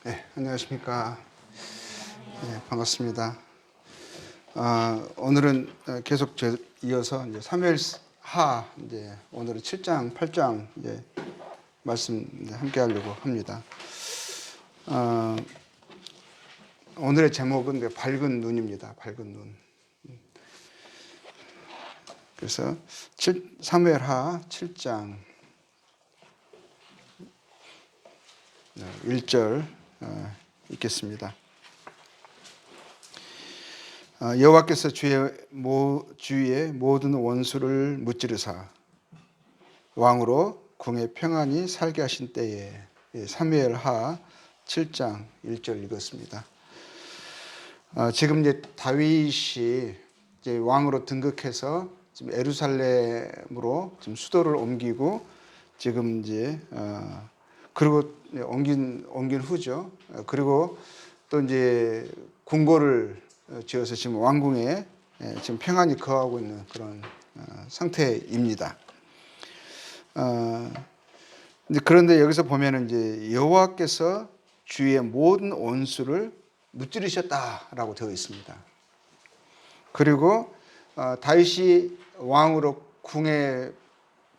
네, 안녕하십니까. 네, 반갑습니다. 오늘은 계속 이어서 이제 사무엘하 이제 오늘은 7장, 8장 이제 말씀 함께 하려고 합니다. 오늘의 제목은 밝은 눈입니다. 밝은 눈. 그래서 사무엘하 7장 1절 읽겠습니다. 여호와께서 주의 모든 원수를 무찌르사 왕으로 궁에 평안히 살게 하신 때에, 사무엘하 7장 1절 읽었습니다. 지금 이제 다윗이 이제 왕으로 등극해서 지금 예루살렘으로 지금 수도를 옮기고 지금 이제 그리고 옮긴 후죠. 그리고 또 이제 궁궐을 지어서 지금 왕궁에 지금 평안히 거하고 있는 그런 상태입니다. 그런데 여기서 보면은 이제 여호와께서 주의 모든 원수를 무찌르셨다라고 되어 있습니다. 그리고 다윗이 왕으로 궁에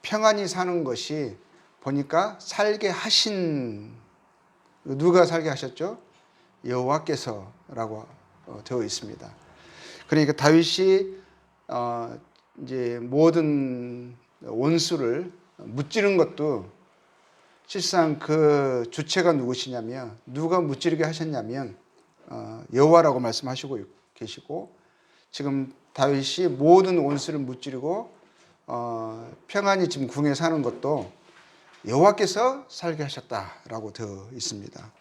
평안히 사는 것이 보니까 살게 하신, 누가 살게 하셨죠? 여호와께서라고 되어 있습니다. 그러니까 다윗이 이제 모든 원수를 무찌른 것도 실상 그 주체가 누구시냐면, 누가 무찌르게 하셨냐면 여호와라고 말씀하시고 계시고, 지금 다윗이 모든 원수를 무찌르고 평안히 지금 궁에 사는 것도 여호와께서 살게 하셨다라고 되어 있습니다.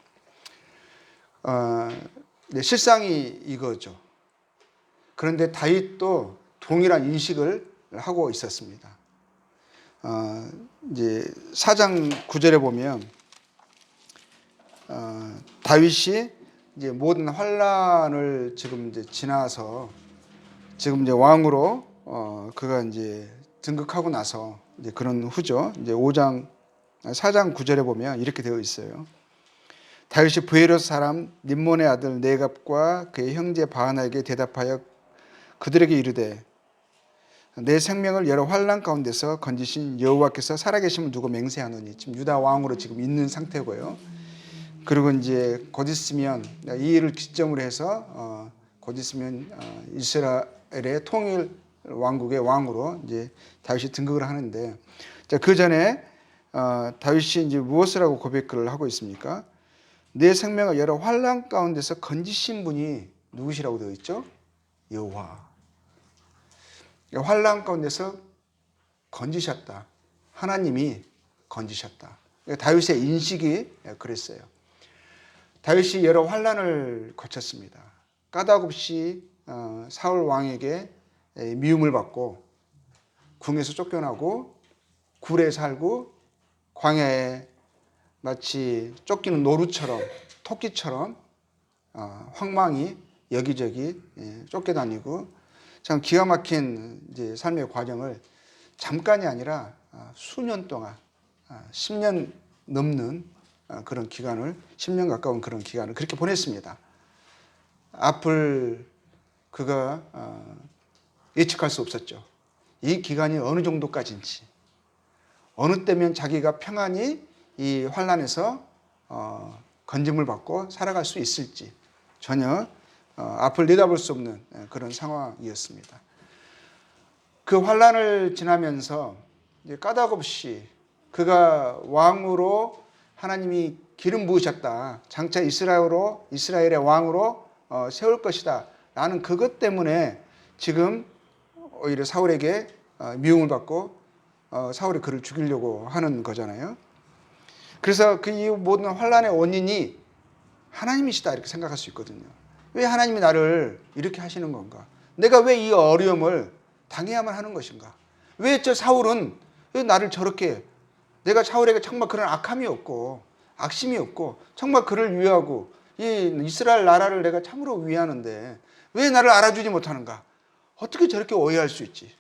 실상이 이거죠. 그런데 다윗도 동일한 인식을 하고 있었습니다. 이제 4장 9절에 보면 다윗이 이제 모든 환란을 지금 이제 지나서 지금 이제 왕으로 그가 이제 등극하고 나서 이제 그런 후죠. 이제 4장 9절에 보면 이렇게 되어 있어요. 다윗이 브에롯 사람 림몬의 아들 네갑과 그의 형제 바하나에게 대답하여 그들에게 이르되, 내 생명을 여러 환난 가운데서 건지신 여호와께서 살아계심을 두고 맹세하노니, 지금 유다 왕으로 지금 있는 상태고요. 그리고 이제 곧 있으면 이 일을 기점으로 해서 곧 있으면 이스라엘의 통일 왕국의 왕으로 이제 다윗이 등극을 하는데, 그 전에 다윗이 이제 무엇을 하고 고백을 하고 있습니까? 내 생명을 여러 환난 가운데서 건지신 분이 누구시라고 되어 있죠? 여호와. 환난 가운데서 건지셨다. 하나님이 건지셨다. 다윗의 인식이 그랬어요. 다윗이 여러 환난을 거쳤습니다. 까닭없이 사울 왕에게 미움을 받고 궁에서 쫓겨나고 굴에 살고 광야에 마치 쫓기는 노루처럼, 토끼처럼 황망히 여기저기 쫓겨다니고, 참 기가 막힌 이제 삶의 과정을 잠깐이 아니라 수년 동안 10년 넘는 그런 기간을, 10년 가까운 그런 기간을 그렇게 보냈습니다. 앞을 그가 예측할 수 없었죠. 이 기간이 어느 정도까지인지, 어느 때면 자기가 평안히 이 환난에서 건짐을 받고 살아갈 수 있을지 전혀 앞을 내다볼 수 없는 그런 상황이었습니다. 그 환난을 지나면서 까닭없이 그가 왕으로 하나님이 기름 부으셨다, 장차 이스라엘의 왕으로 세울 것이다 라는 그것 때문에 지금 오히려 사울에게 미움을 받고 사울이 그를 죽이려고 하는 거잖아요. 그래서 그 이후 모든 환난의 원인이 하나님이시다 이렇게 생각할 수 있거든요. 왜 하나님이 나를 이렇게 하시는 건가? 내가 왜 이 어려움을 당해야만 하는 것인가? 왜 저 사울은 왜 나를 저렇게, 내가 사울에게 정말 그런 악함이 없고 악심이 없고 정말 그를 위하고 이 이스라엘 나라를 내가 참으로 위하는데 왜 나를 알아주지 못하는가? 어떻게 저렇게 오해할 수 있지?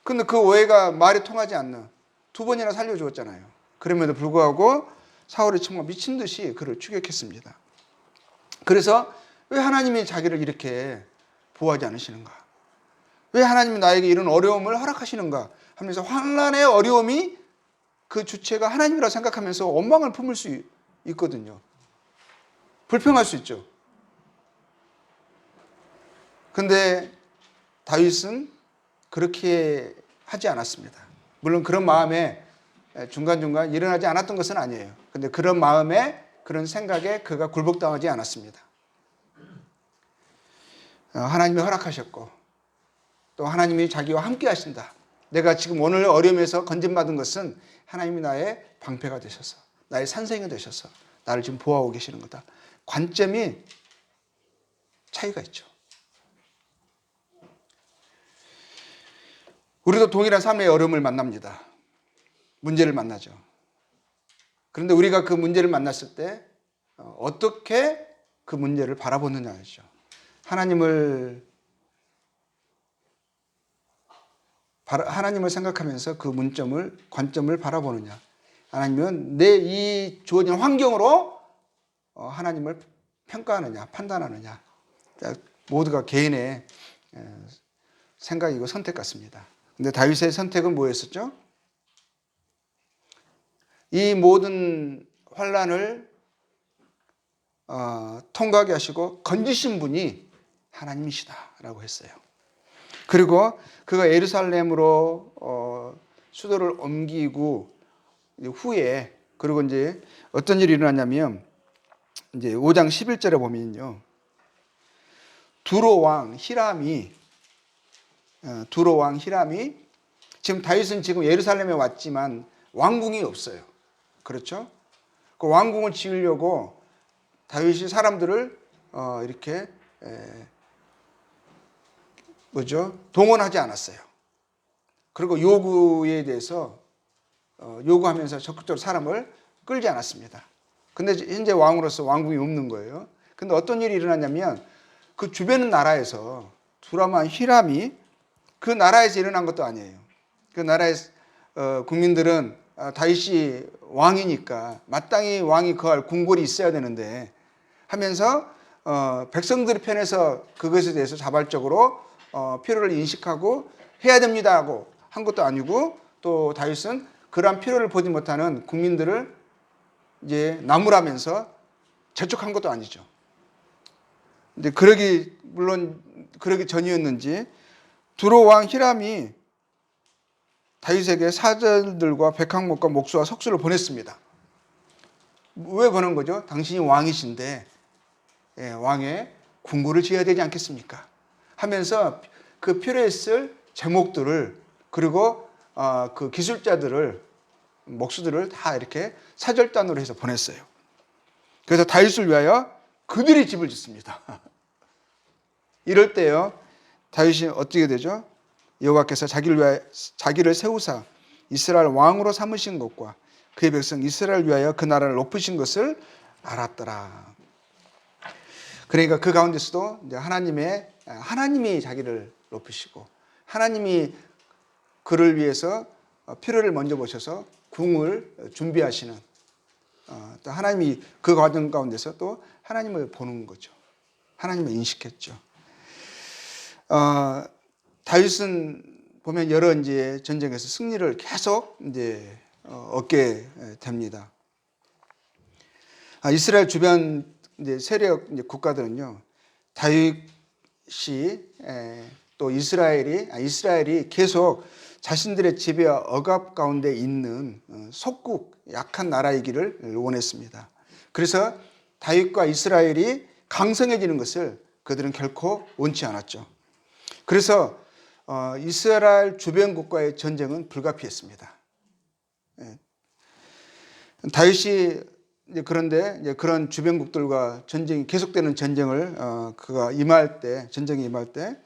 근데 그 오해가 말이 통하지 않는, 2번이나 살려주었잖아요. 그럼에도 불구하고 사울이 정말 미친 듯이 그를 추격했습니다. 그래서 왜 하나님이 자기를 이렇게 보호하지 않으시는가? 왜 하나님이 나에게 이런 어려움을 허락하시는가? 하면서 환난의 어려움이 그 주체가 하나님이라 생각하면서 원망을 품을 수 있거든요. 불평할 수 있죠. 근데 다윗은 그렇게 하지 않았습니다. 물론 그런 마음에 중간중간 일어나지 않았던 것은 아니에요. 근데 그런 마음에, 그런 생각에 그가 굴복당하지 않았습니다. 하나님이 허락하셨고 또 하나님이 자기와 함께 하신다. 내가 지금 오늘 어려움에서 건진받은 것은 하나님이 나의 방패가 되셔서, 나의 산성이 되셔서 나를 지금 보호하고 계시는 거다. 관점이 차이가 있죠. 우리도 동일한 삶의 어려움을 만납니다. 문제를 만나죠. 그런데 우리가 그 문제를 만났을 때 어떻게 그 문제를 바라보느냐죠. 하나님을 생각하면서 그 관점을 바라보느냐. 아니면 내 이 주어진 환경으로 하나님을 평가하느냐, 판단하느냐. 모두가 개인의 생각이고 선택 같습니다. 근데 다윗의 선택은 뭐였었죠? 이 모든 환난을 통과하게 하시고 건지신 분이 하나님이시다라고 했어요. 그리고 그가 예루살렘으로 수도를 옮기고 후에, 그리고 이제 어떤 일이 일어났냐면 이제 5장 11절에 보면요, 두로 왕 히람이 지금 다윗은 지금 예루살렘에 왔지만 왕궁이 없어요. 그렇죠? 그 왕궁을 지으려고 다윗이 사람들을 이렇게 동원하지 않았어요. 그리고 요구에 대해서 요구하면서 적극적으로 사람을 끌지 않았습니다. 근데 현재 왕으로서 왕궁이 없는 거예요. 근데 어떤 일이 일어났냐면 그 주변 나라에서 두라만 히람이, 그 나라에서 일어난 것도 아니에요. 그 나라의 국민들은 다윗이 왕이니까 마땅히 왕이 거할 궁궐이 있어야 되는데 하면서 백성들의 편에서 그것에 대해서 자발적으로 필요를 인식하고 해야 됩니다 하고 한 것도 아니고, 또 다윗은 그러한 필요를 보지 못하는 국민들을 이제 나무라면서 재촉한 것도 아니죠. 근데 물론 그러기 전이었는지 두로 왕 히람이 다윗에게 사절들과 백항목과 목수와 석수를 보냈습니다. 왜 보낸 거죠? 당신이 왕이신데 왕의 궁궐을 지어야 되지 않겠습니까? 하면서 그 필요했을 제목들을, 그리고 그 기술자들을, 목수들을 다 이렇게 사절단으로 해서 보냈어요. 그래서 다윗을 위하여 그들이 집을 짓습니다. 이럴 때요, 다윗이 어떻게 되죠? 여호와께서 자기를 세우사 이스라엘 왕으로 삼으신 것과 그의 백성 이스라엘 위하여 그 나라를 높으신 것을 알았더라. 그러니까 그 가운데서도 이제 하나님이 자기를 높이시고 하나님이 그를 위해서 필요를 먼저 보셔서 궁을 준비하시는, 또 하나님이 그 과정 가운데서 또 하나님을 보는 거죠. 하나님을 인식했죠. 다윗은 보면 여러 이제 전쟁에서 승리를 계속 이제 얻게 됩니다. 이스라엘 주변 이제 세력 이제 국가들은요, 다윗이 또 이스라엘이 계속 자신들의 지배와 억압 가운데 있는 속국 약한 나라이기를 원했습니다. 그래서 다윗과 이스라엘이 강성해지는 것을 그들은 결코 원치 않았죠. 그래서 이스라엘 주변 국가의 전쟁은 불가피했습니다. 다윗이 그런데 이제 그런 주변국들과 전쟁이 계속되는 전쟁을 전쟁에 임할 때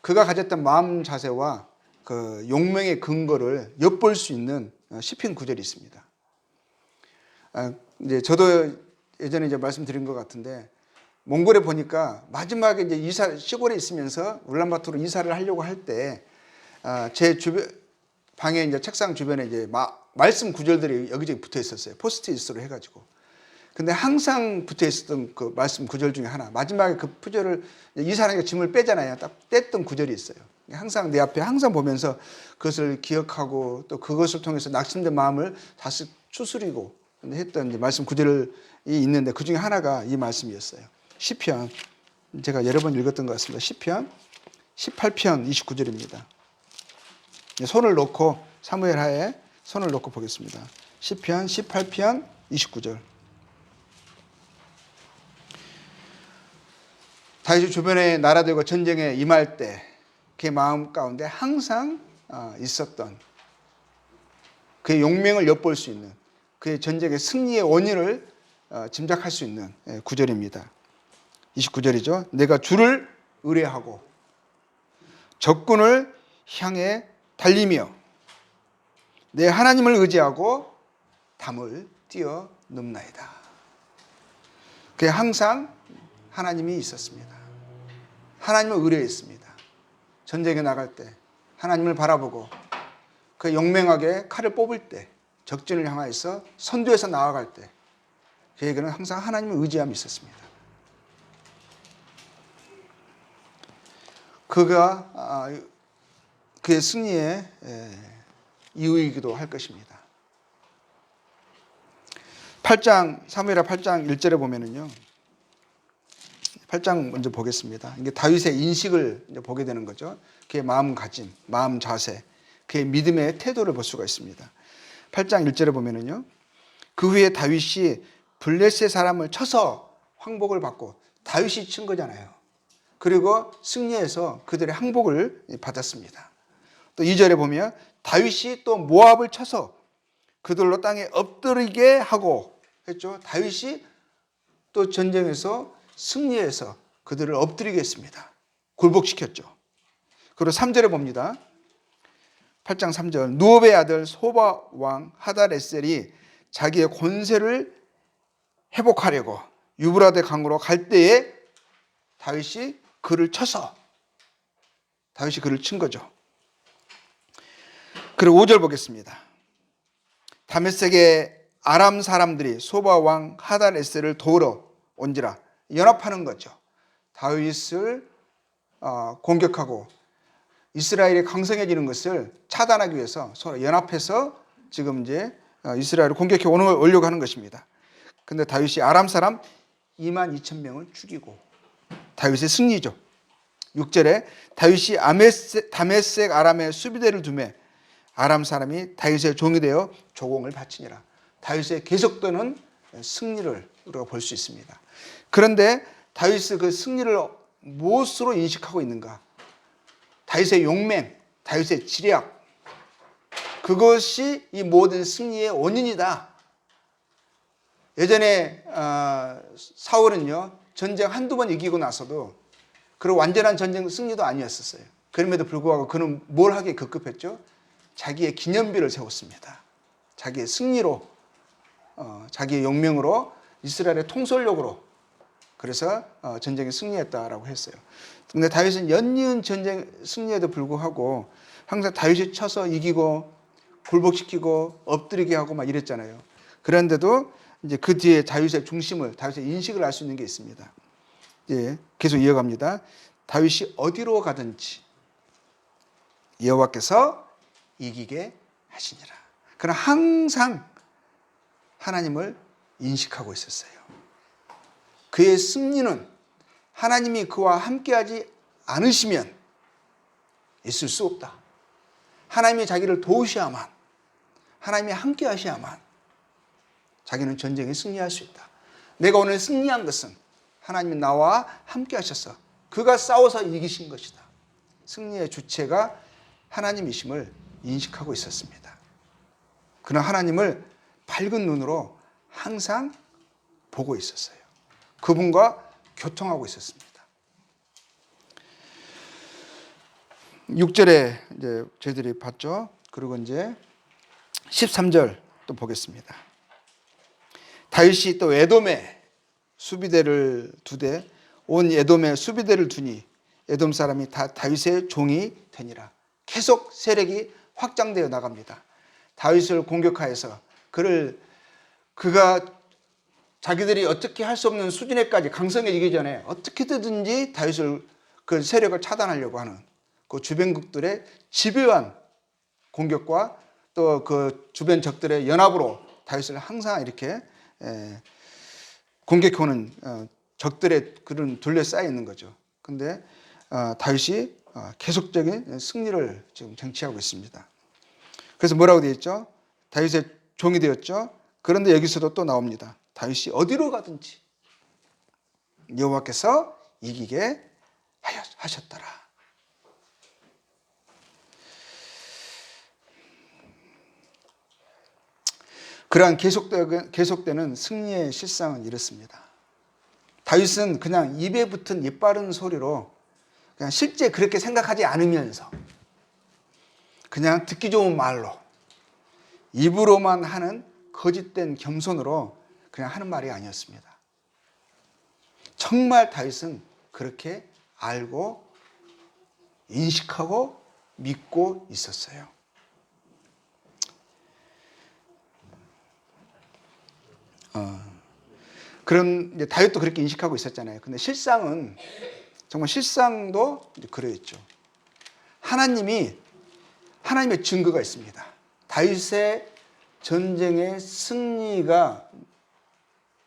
그가 가졌던 마음 자세와 그 용맹의 근거를 엿볼 수 있는 시편 구절이 있습니다. 이제 저도 예전에 이제 말씀드린 것 같은데, 몽골에 보니까 마지막에 이제 시골에 있으면서 울란바토르로 이사를 하려고 할 때 제 주변 방에 이제 책상 주변에 이제 말씀 구절들이 여기저기 붙어 있었어요. 포스트잇으로 해가지고. 근데 항상 붙어 있었던 그 말씀 구절 중에 하나, 마지막에 그 구절을 이사라니까 짐을 빼잖아요. 딱 뗐던 구절이 있어요. 항상 내 앞에 항상 보면서 그것을 기억하고 또 그것을 통해서 낙심된 마음을 다시 추스리고 했던 이제 말씀 구절이 있는데 그 중에 하나가 이 말씀이었어요. 시편, 제가 여러 번 읽었던 것 같습니다. 시편 18편 29절입니다. 손을 놓고 사무엘 하에 손을 놓고 보겠습니다. 시편 18편 29절. 다윗이 주변의 나라들과 전쟁에 임할 때 그의 마음 가운데 항상 있었던 그의 용맹을 엿볼 수 있는 그의 전쟁의 승리의 원인을 짐작할 수 있는 구절입니다. 29절이죠. 내가 주를 의뢰하고 적군을 향해 달리며 내 하나님을 의지하고 담을 뛰어넘나이다. 그게 항상 하나님이 있었습니다. 하나님을 의뢰했습니다. 전쟁에 나갈 때 하나님을 바라보고 그 용맹하게 칼을 뽑을 때 적진을 향하여서 선두에서 나아갈 때 그에게는 항상 하나님을 의지함이 있었습니다. 그가 그의 승리의 이유이기도 할 것입니다. 8장 사무엘하 8장 1절에 보면은요. 8장 먼저 보겠습니다. 이게 다윗의 인식을 이제 보게 되는 거죠. 그의 마음가짐, 마음 자세, 그의 믿음의 태도를 볼 수가 있습니다. 8장 1절에 보면은요. 그 후에 다윗이 블레셋 사람을 쳐서 황복을 받고 다윗이 친 거잖아요. 그리고 승리해서 그들의 항복을 받았습니다. 또 2절에 보면 다윗이 또 모압을 쳐서 그들로 땅에 엎드리게 하고 했죠. 다윗이 또 전쟁에서 승리해서 그들을 엎드리게 했습니다. 굴복시켰죠. 그리고 3절에 봅니다. 8장 3절 누업의 아들 소바 왕 하달에셀이 자기의 권세를 회복하려고 유브라데 강으로 갈 때에 다윗이 그를 쳐서 다윗이 그를 친 거죠. 그리고 5절 보겠습니다. 다메섹의 아람 사람들이 소바 왕 하달에셀을 도우러 온지라 연합하는 거죠. 다윗을 공격하고 이스라엘이 강성해지는 것을 차단하기 위해서 서로 연합해서 지금 이제 이스라엘을 공격해 오려고 하는 것입니다. 근데 다윗이 아람 사람 2만 2천 명을 죽이고 다윗의 승리죠. 6절에 다윗이 다메섹 아람의 수비대를 두매 아람 사람이 다윗의 종이 되어 조공을 바치니라. 다윗의 계속되는 승리를 우리가 볼 수 있습니다. 그런데 다윗의 그 승리를 무엇으로 인식하고 있는가? 다윗의 용맹, 다윗의 지략, 그것이 이 모든 승리의 원인이다. 예전에 사울은요 전쟁 한두 번 이기고 나서도 그런 완전한 전쟁 승리도 아니었었어요. 그럼에도 불구하고 그는 뭘 하기에 급급했죠? 자기의 기념비를 세웠습니다. 자기의 승리로, 자기의 용맹으로, 이스라엘의 통솔력으로 그래서 전쟁에 승리했다라고 했어요. 근데 다윗은 연이은 전쟁 승리에도 불구하고 항상 다윗이 쳐서 이기고 굴복시키고 엎드리게 하고 막 이랬잖아요. 그런데도 이제 그 뒤에 다윗의 중심을, 다윗의 인식을 알 수 있는 게 있습니다. 예, 계속 이어갑니다. 다윗이 어디로 가든지 여호와께서 이기게 하시니라. 그러나 항상 하나님을 인식하고 있었어요. 그의 승리는 하나님이 그와 함께하지 않으시면 있을 수 없다. 하나님이 자기를 도우셔야만, 하나님이 함께하셔야만 자기는 전쟁에 승리할 수 있다. 내가 오늘 승리한 것은 하나님이 나와 함께하셔서 그가 싸워서 이기신 것이다. 승리의 주체가 하나님이심을 인식하고 있었습니다. 그러나 하나님을 밝은 눈으로 항상 보고 있었어요. 그분과 교통하고 있었습니다. 6절에 이제 저희들이 봤죠. 그리고 이제 13절 또 보겠습니다. 다윗이 또 에돔에 수비대를 두되 온 에돔에 수비대를 두니 에돔 사람이 다 다윗의 종이 되니라. 계속 세력이 확장되어 나갑니다. 다윗을 공격하여서 그가 자기들이 어떻게 할 수 없는 수준에까지 강성해지기 전에 어떻게든지 다윗을 그 세력을 차단하려고 하는 그 주변국들의 집요한 공격과 또 그 주변 적들의 연합으로 다윗을 항상 이렇게 공격해오는 적들의 그런 둘러싸여 있는 거죠. 근데 다윗이 계속적인 승리를 지금 쟁취하고 있습니다. 그래서 뭐라고 되어 있죠? 다윗의 종이 되었죠. 그런데 여기서도 또 나옵니다. 다윗이 어디로 가든지 여호와께서 이기게 하셨더라. 그러한 계속되는 승리의 실상은 이렇습니다. 다윗은 그냥 입에 붙은 입바른 소리로 그냥 실제 그렇게 생각하지 않으면서 그냥 듣기 좋은 말로 입으로만 하는 거짓된 겸손으로 그냥 하는 말이 아니었습니다. 정말 다윗은 그렇게 알고 인식하고 믿고 있었어요. 그런 이제 다윗도 그렇게 인식하고 있었잖아요. 근데 실상은 정말 실상도 그러했죠. 하나님의 증거가 있습니다. 다윗의 전쟁의 승리가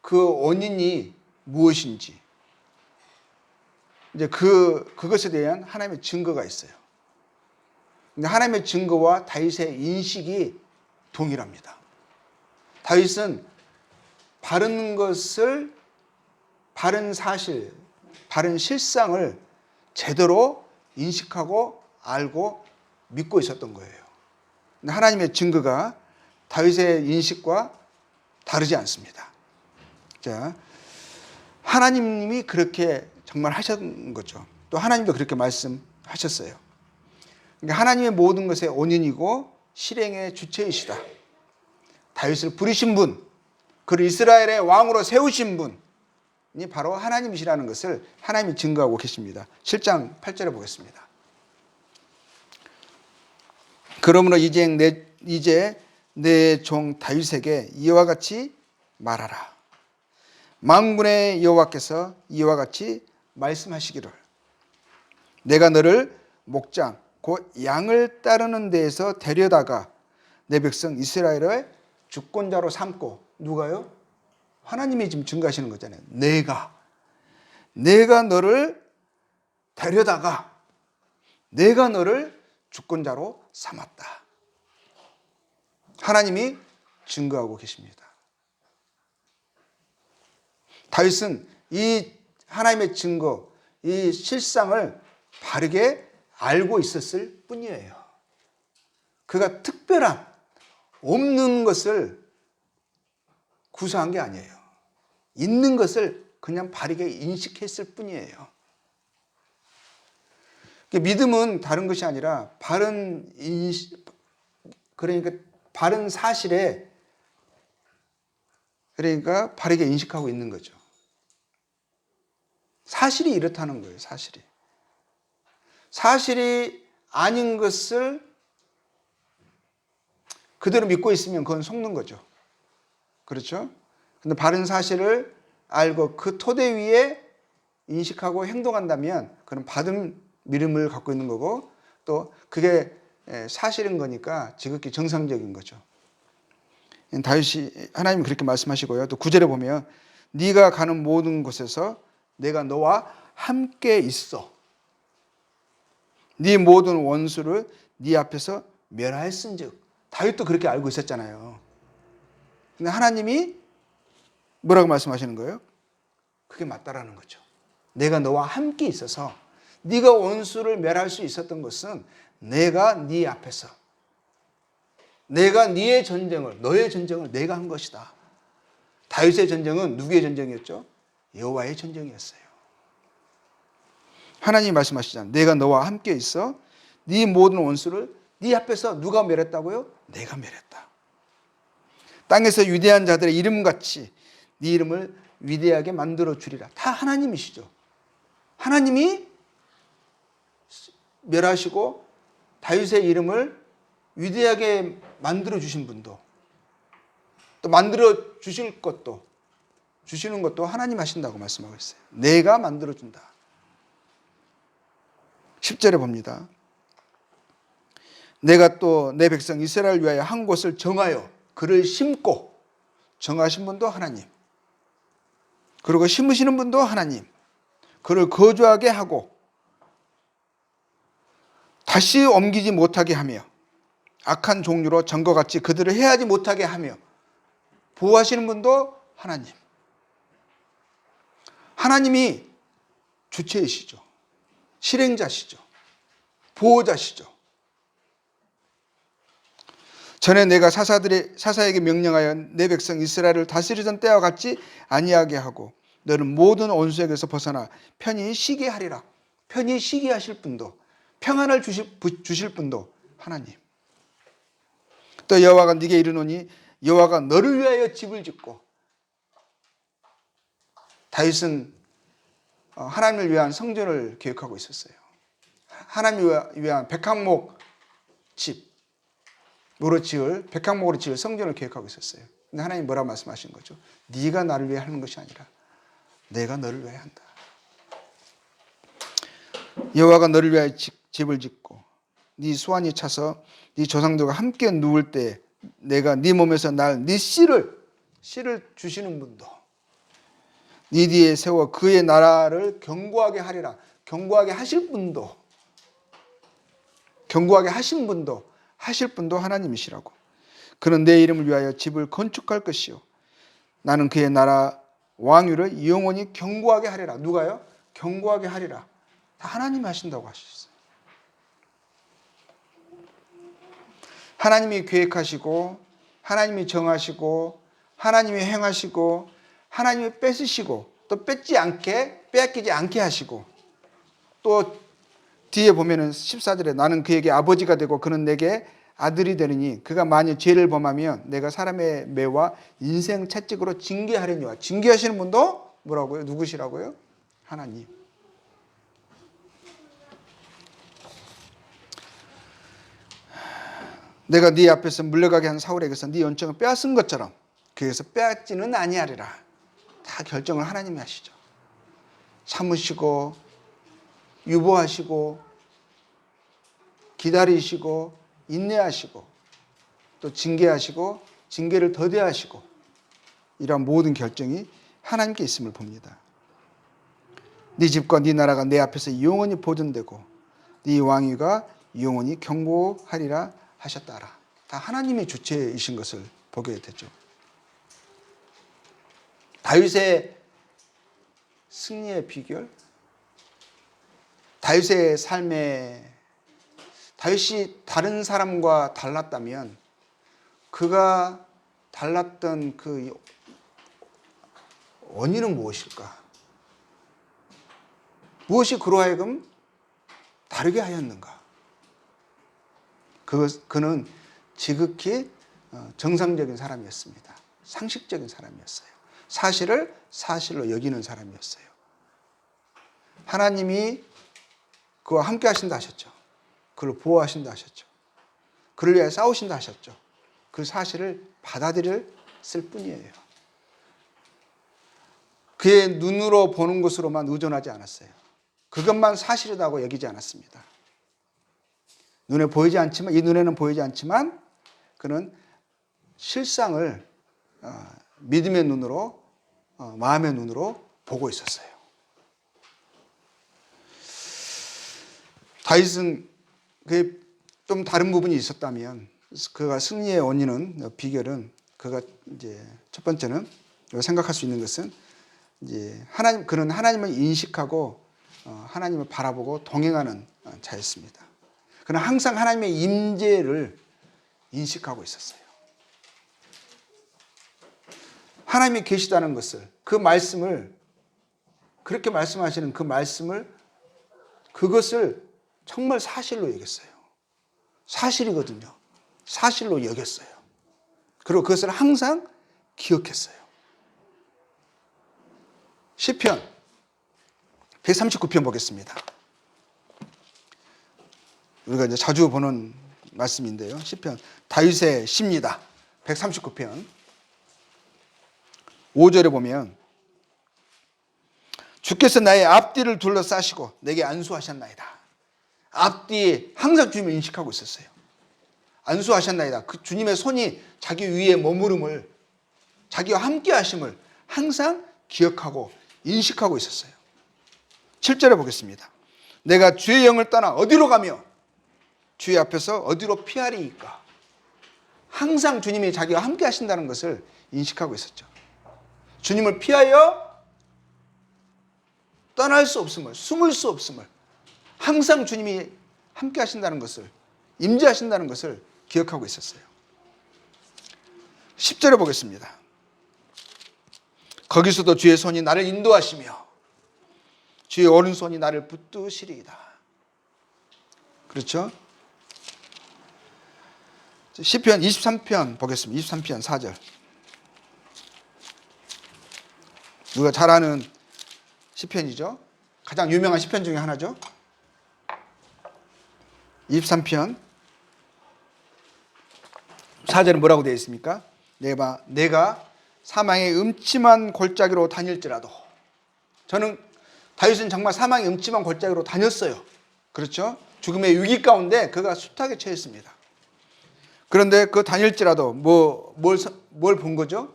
그 원인이 무엇인지 이제 그것에 대한 하나님의 증거가 있어요. 근데 하나님의 증거와 다윗의 인식이 동일합니다. 다윗은 바른 것을, 바른 사실, 바른 실상을 제대로 인식하고 알고 믿고 있었던 거예요. 근데 하나님의 증거가 다윗의 인식과 다르지 않습니다. 자, 하나님이 그렇게 정말 하신 거죠. 또 하나님도 그렇게 말씀하셨어요. 그러니까 하나님의 모든 것의 원인이고 실행의 주체이시다. 다윗을 부르신 분, 그를 이스라엘의 왕으로 세우신 분이 바로 하나님이시라는 것을 하나님이 증거하고 계십니다. 7장 8절에 보겠습니다. 그러므로 이제 내 종 다윗에게 이와 같이 말하라. 만군의 여호와께서 이와 같이 말씀하시기를 내가 너를 목장 곧 양을 따르는 데에서 데려다가 내 백성 이스라엘의 주권자로 삼고 누가요? 하나님이 지금 증거하시는 거잖아요. 내가 너를 데려다가 내가 너를 주권자로 삼았다. 하나님이 증거하고 계십니다. 다윗은 이 하나님의 증거, 이 실상을 바르게 알고 있었을 뿐이에요. 그가 특별한 없는 것을 구사한 게 아니에요. 있는 것을 그냥 바르게 인식했을 뿐이에요. 믿음은 다른 것이 아니라 바른 인식, 그러니까 바른 사실에 그러니까 바르게 인식하고 있는 거죠. 사실이 이렇다는 거예요. 사실이 아닌 것을 그대로 믿고 있으면 그건 속는 거죠. 그렇죠? 근데 바른 사실을 알고 그 토대 위에 인식하고 행동한다면 그건 받은 믿음을 갖고 있는 거고 또 그게 사실인 거니까 지극히 정상적인 거죠. 다윗이 하나님이 그렇게 말씀하시고요. 또 9절에 보면 네가 가는 모든 곳에서 내가 너와 함께 있어. 네 모든 원수를 네 앞에서 멸하였은즉. 다윗도 그렇게 알고 있었잖아요. 근데 하나님이 뭐라고 말씀하시는 거예요? 그게 맞다라는 거죠. 내가 너와 함께 있어서 네가 원수를 멸할 수 있었던 것은 내가 네 앞에서 내가 너의 전쟁을 내가 한 것이다. 다윗의 전쟁은 누구의 전쟁이었죠? 여호와의 전쟁이었어요. 하나님이 말씀하시잖아요. 내가 너와 함께 있어 네 모든 원수를 네 앞에서 누가 멸했다고요? 내가 멸했다. 땅에서 위대한 자들의 이름같이 네 이름을 위대하게 만들어 주리라. 다 하나님이시죠. 하나님이 멸하시고 다윗의 이름을 위대하게 만들어 주신 분도, 또 만들어 주실 것도, 주시는 것도 하나님 하신다고 말씀하고 있어요. 내가 만들어 준다. 10절에 봅니다. 내가 또 내 백성 이스라엘을 위하여 한 곳을 정하여 그를 심고, 정하신 분도 하나님, 그리고 심으시는 분도 하나님, 그를 거주하게 하고 다시 옮기지 못하게 하며 악한 종류로 전과 같이 그들을 해하지 못하게 하며 보호하시는 분도 하나님. 하나님이 주체이시죠. 실행자시죠. 보호자시죠. 전에 내가 사사에게 명령하여 내 백성 이스라엘을 다스리던 때와 같이 아니하게 하고 너는 모든 원수에게서 벗어나 편히 쉬게 하리라. 편히 쉬게 하실 분도, 평안을 주실 분도 하나님. 또 여호와가 네게 이르노니 여호와가 너를 위하여 집을 짓고, 다윗은 하나님을 위한 성전을 계획하고 있었어요. 하나님을 위한 백항목 집으로 지을, 백항목으로 지을 성전을 계획하고 있었어요. 근데 하나님 뭐라고 말씀하신 거죠? 네가 나를 위해 하는 것이 아니라 내가 너를 위해 한다. 여호와가 너를 위하여 집을 짓고 네 수완이 차서 네 조상들과 함께 누울 때 내가 네 몸에서 날 네 씨를 주시는 분도, 네 뒤에 세워 그의 나라를 견고하게 하리라. 견고하게 하실 분도, 견고하게 하신 분도, 하실 분도 하나님이시라고. 그는 내 이름을 위하여 집을 건축할 것이요 나는 그의 나라 왕위를 영원히 견고하게 하리라. 누가요? 견고하게 하리라. 다 하나님이 하신다고 하셨어요. 하나님이 계획하시고, 하나님이 정하시고, 하나님이 행하시고, 하나님이 뺏으시고, 또 빼앗기지 않게 하시고, 또 뒤에 보면은 14절에 나는 그에게 아버지가 되고 그는 내게 아들이 되느니 그가 만일 죄를 범하면 내가 사람의 매와 인생 채찍으로 징계하려니와. 징계하시는 분도 뭐라고요? 누구시라고요? 하나님. 내가 네 앞에서 물러가게 한 사울에게서 네 연정을 빼앗은 것처럼 그에서 빼앗지는 아니하리라. 다 결정을 하나님이 하시죠. 참으시고 유보하시고 기다리시고 인내하시고 또 징계하시고 징계를 더디하시고, 이러한 모든 결정이 하나님께 있음을 봅니다. 네 집과 네 나라가 내 앞에서 영원히 보존되고 네 왕위가 영원히 경고하리라 하셨다라. 다 하나님의 주체이신 것을 보게 되죠. 다윗의 승리의 비결, 다윗의 삶에, 다윗이 다른 사람과 달랐다면 그가 달랐던 그 원인은 무엇일까? 무엇이 그로 하여금 다르게 하였는가? 그는 지극히 정상적인 사람이었습니다. 상식적인 사람이었어요. 사실을 사실로 여기는 사람이었어요. 하나님이 그와 함께 하신다 하셨죠. 그를 보호하신다 하셨죠. 그를 위해 싸우신다 하셨죠. 그 사실을 받아들였을 뿐이에요. 그의 눈으로 보는 것으로만 의존하지 않았어요. 그것만 사실이라고 여기지 않았습니다. 눈에 보이지 않지만, 이 눈에는 보이지 않지만 그는 실상을 믿음의 눈으로, 마음의 눈으로 보고 있었어요. 다윗은 그게 좀 다른 부분이 있었다면 그가 승리의 원인은, 비결은, 그가 이제 첫 번째는 생각할 수 있는 것은 이제 그는 하나님을 인식하고 하나님을 바라보고 동행하는 자였습니다. 그는 항상 하나님의 임재를 인식하고 있었어요. 하나님이 계시다는 것을, 그 말씀을, 그렇게 말씀하시는 그 말씀을, 그것을 정말 사실로 여겼어요. 사실이거든요. 사실로 여겼어요. 그리고 그것을 항상 기억했어요. 시편 139편 보겠습니다. 우리가 이제 자주 보는 말씀인데요. 시편 다윗의 시입니다. 139편 5절에 보면 주께서 나의 앞뒤를 둘러싸시고 내게 안수하셨나이다. 앞뒤에 항상 주님을 인식하고 있었어요. 안수하셨나이다. 그 주님의 손이 자기 위에 머무름을, 자기와 함께 하심을 항상 기억하고 인식하고 있었어요. 7절에 보겠습니다. 내가 주의 영을 떠나 어디로 가며 주의 앞에서 어디로 피하리이까. 항상 주님이 자기와 함께 하신다는 것을 인식하고 있었죠. 주님을 피하여 떠날 수 없음을, 숨을 수 없음을, 항상 주님이 함께 하신다는 것을, 임재하신다는 것을 기억하고 있었어요. 10절에 보겠습니다. 거기서도 주의 손이 나를 인도하시며 주의 오른손이 나를 붙드시리이다. 그렇죠? 시편 23편 보겠습니다. 23편 4절. 누가 잘 아는 시편이죠. 가장 유명한 시편 중에 하나죠. 23편 4절은 뭐라고 되어 있습니까? 내가 사망의 음침한 골짜기로 다닐지라도. 저는 다윗은 정말 사망의 음침한 골짜기로 다녔어요. 그렇죠? 죽음의 위기 가운데 그가 숱하게 처했습니다. 그런데 그 다닐지라도 뭘 본 거죠?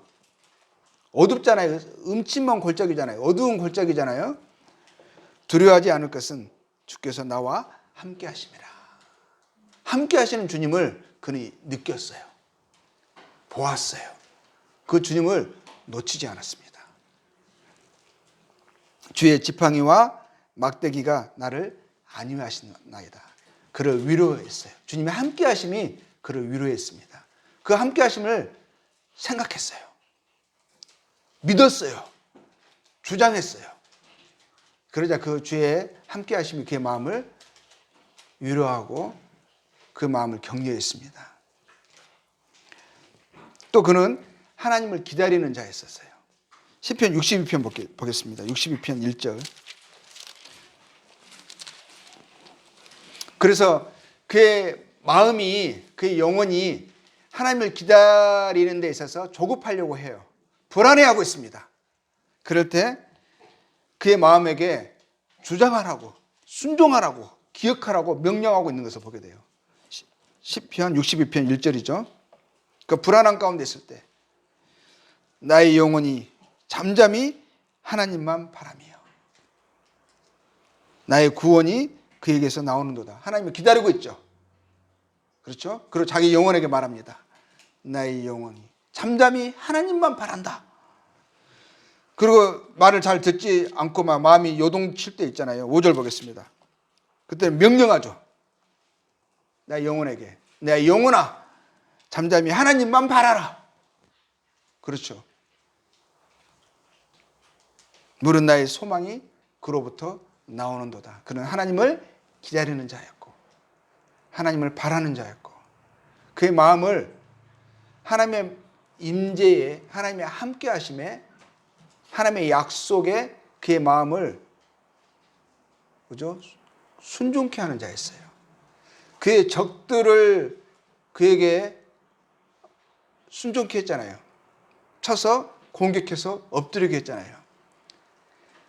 어둡잖아요. 음침한 골짜기잖아요. 어두운 골짜기잖아요. 두려워하지 않을 것은 주께서 나와 함께 하심이라. 함께 하시는 주님을 그는 느꼈어요. 보았어요. 그 주님을 놓치지 않았습니다. 주의 지팡이와 막대기가 나를 안위하시나이다. 그를 위로했어요. 주님의 함께 하심이 그를 위로했습니다. 그 함께 하심을 생각했어요. 믿었어요. 주장했어요. 그러자 그 주의 함께 하심이 그의 마음을 위로하고 그 마음을 격려했습니다. 또 그는 하나님을 기다리는 자였었어요. 시편 62편 보겠습니다. 62편 1절. 그래서 그의 마음이, 그의 영혼이 하나님을 기다리는 데 있어서 조급하려고 해요. 불안해하고 있습니다. 그럴 때 그의 마음에게 주장하라고, 순종하라고, 기억하라고 명령하고 있는 것을 보게 돼요. 시편 62편 1절이죠. 그 불안한 가운데 있을 때 나의 영혼이 잠잠히 하나님만 바라며 나의 구원이 그에게서 나오는도다. 하나님을 기다리고 있죠. 그렇죠? 그리고 자기 영혼에게 말합니다. 나의 영혼이 잠잠히 하나님만 바란다. 그리고 말을 잘 듣지 않고 막 마음이 요동칠 때 있잖아요. 5절 보겠습니다. 그때는 명령하죠. 나의 영혼에게, 내 영혼아 잠잠히 하나님만 바라라. 그렇죠. 물은 나의 소망이 그로부터 나오는도다. 그는 하나님을 기다리는 자였고 하나님을 바라는 자였고 그의 마음을 하나님의 임재에, 하나님의 함께 하심에, 하나님의 약속에 그의 마음을 그죠? 순종케 하는 자였어요. 그의 적들을 그에게 순종케 했잖아요. 쳐서 공격해서 엎드리게 했잖아요.